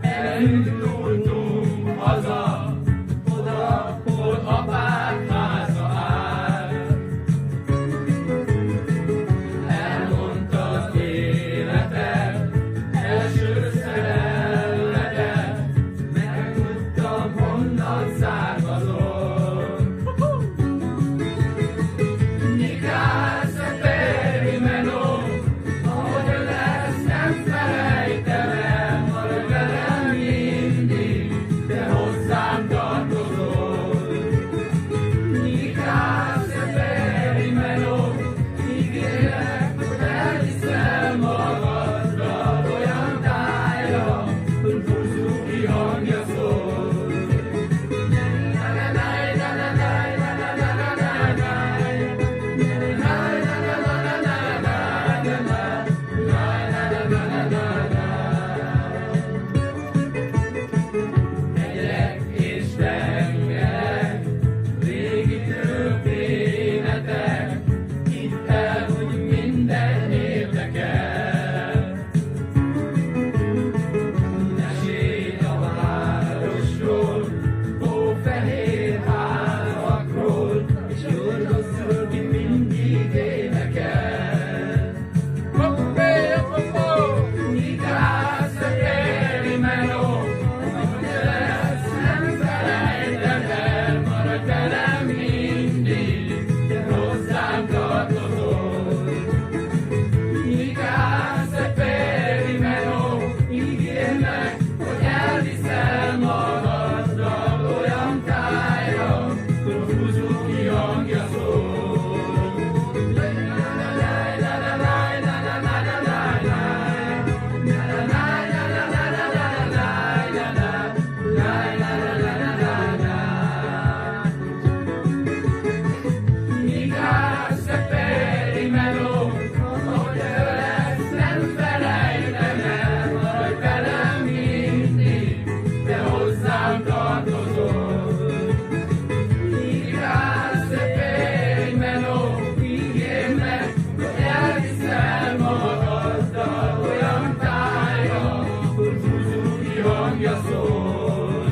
Elindultunk haza, oda, hol apád háza áll. Elmondta az életed, első szerelmedet, megtudtam, honnan származol. Nikász Peri Menó, ahogy lesz, nem felejtem el, maradj velem mindig, te hozzám tartozol. Nikász Peri Menó, ígérlek, hogy elviszem magaddal olyan tájra, hogy búcsúki hangja szól. Hegyek és tengerek, régi történetek, hidd el, hogy minden érdekel. Mesélj a városról, hófehér házakról, és Jorgoszról, ki mindig énekel. Nikász Peri Menó, ahogy lesz, nem felejted el, maradj velem mindig, te hozzám tartozol. Nikász Peri Menó, ígérd meg, hogy elviszel magaddal olyan tájra, hogy búcsúki hangja szól. Nikász Peri Menó, ahogy lesz, nem felejtem el, maradj velem mindig, te hozzám tartozol. Nikász Peri Menó, ígérd meg, hogy elviszel magaddal olyan tájra, hogy búcsúki hangja szól.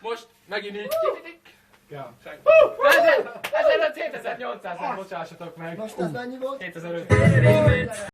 Most megint így. Ezen a 2800-en bocsássatok meg. Most az mennyi volt? 2005.